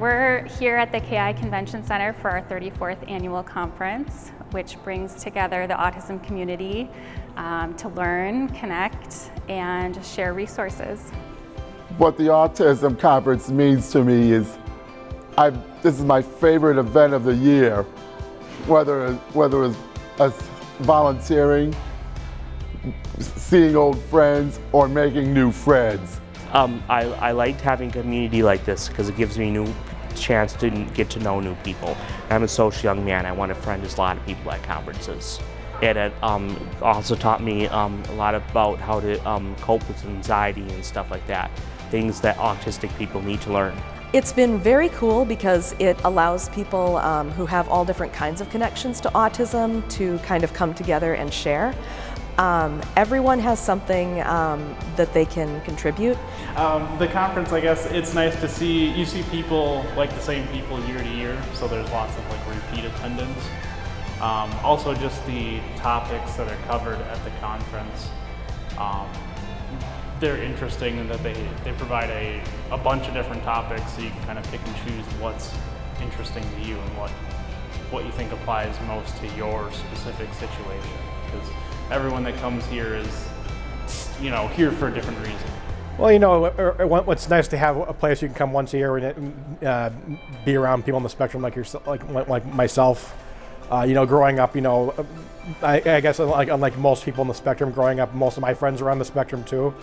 We're here at the KI Convention Center for our 34th annual conference, which brings together the autism community to learn, connect, and share resources. What the Autism Conference means to me is this is my favorite event of the year, whether it's us volunteering, seeing old friends, or making new friends. I liked having a community like this because it gives me a new chance to get to know new people. I'm a social young man. I want to friend a lot of people at conferences. It also taught me a lot about how to cope with anxiety and stuff like that, things that autistic people need to learn. It's been very cool because it allows people who have all different kinds of connections to autism to kind of come together and share. Everyone has something that they can contribute. The conference, I guess, it's nice to see, you see people, like the same people year to year, so there's lots of repeat attendance. Also just the topics that are covered at the conference. They're interesting in that they provide a bunch of different topics, so you can kind of pick and choose what's interesting to you and what you think applies most to your specific situation. Because everyone that comes here is, here for a different reason. Well, what's nice to have a place you can come once a year and be around people on the spectrum like yourself, like myself. Growing up, I guess unlike most people on the spectrum, growing up, most of my friends are on the spectrum too.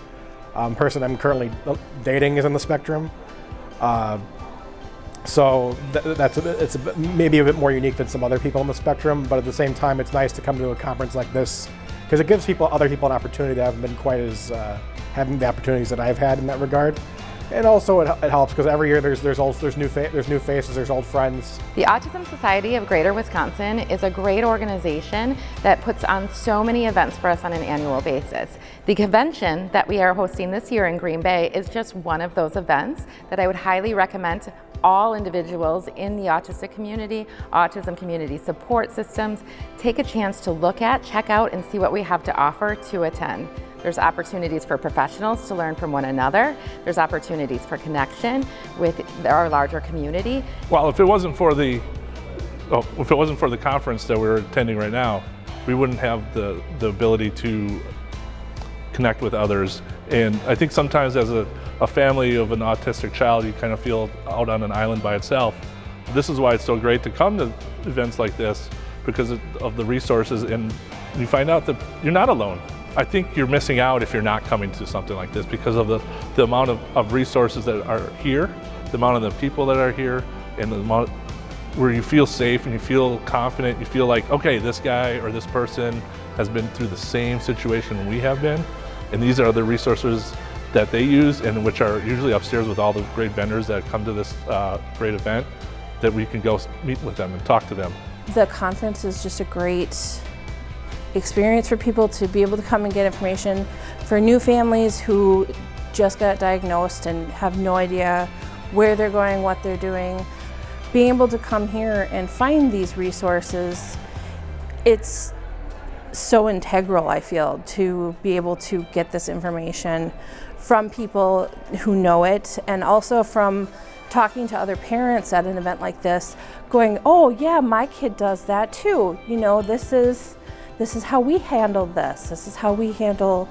Person I'm currently dating is on the spectrum. So it's maybe a bit more unique than some other people on the spectrum, but at the same time, it's nice to come to a conference like this because it gives other people an opportunity that haven't been quite as having the opportunities that I've had in that regard. And also it helps because every year there's new faces, there's old friends. The Autism Society of Greater Wisconsin is a great organization that puts on so many events for us on an annual basis. The convention that we are hosting this year in Green Bay is just one of those events that I would highly recommend to all individuals in the autistic community, autism community support systems, take a chance to look at, check out, and see what we have to offer to attend. There's opportunities for professionals to learn from one another. There's opportunities for connection with our larger community. Well, if it wasn't for the conference that we're attending right now, we wouldn't have the ability to connect with others. And I think sometimes as a family of an autistic child, you kind of feel out on an island by itself. This is why it's so great to come to events like this, because of the resources, and you find out that you're not alone. I think you're missing out if you're not coming to something like this because of the amount of resources that are here, the amount of the people that are here, and the amount where you feel safe and you feel confident, you feel like, okay, this guy or this person has been through the same situation we have been, and these are the resources that they use and which are usually upstairs with all the great vendors that come to this great event, that we can go meet with them and talk to them. The conference is just a great experience for people to be able to come and get information. For new families who just got diagnosed and have no idea where they're going, what they're doing, being able to come here and find these resources, it's so integral, I feel, to be able to get this information from people who know it, and also from talking to other parents at an event like this, going, oh yeah, my kid does that too. This is how we handle this. This is how we handle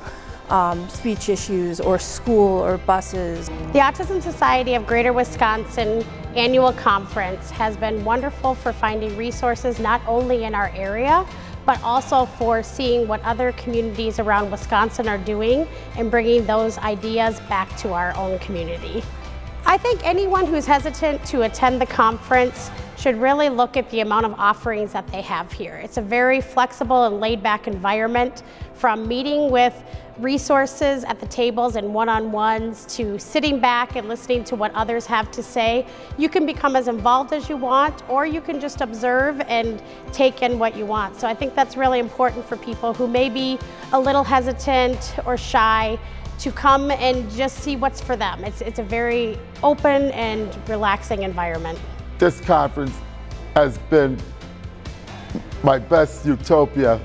speech issues or school or buses. The Autism Society of Greater Wisconsin annual conference has been wonderful for finding resources not only in our area, but also for seeing what other communities around Wisconsin are doing and bringing those ideas back to our own community. I think anyone who's hesitant to attend the conference should really look at the amount of offerings that they have here. It's a very flexible and laid-back environment, from meeting with resources at the tables and one-on-ones to sitting back and listening to what others have to say. You can become as involved as you want, or you can just observe and take in what you want. So I think that's really important for people who may be a little hesitant or shy to come and just see what's for them. It's a very open and relaxing environment. This conference has been my best utopia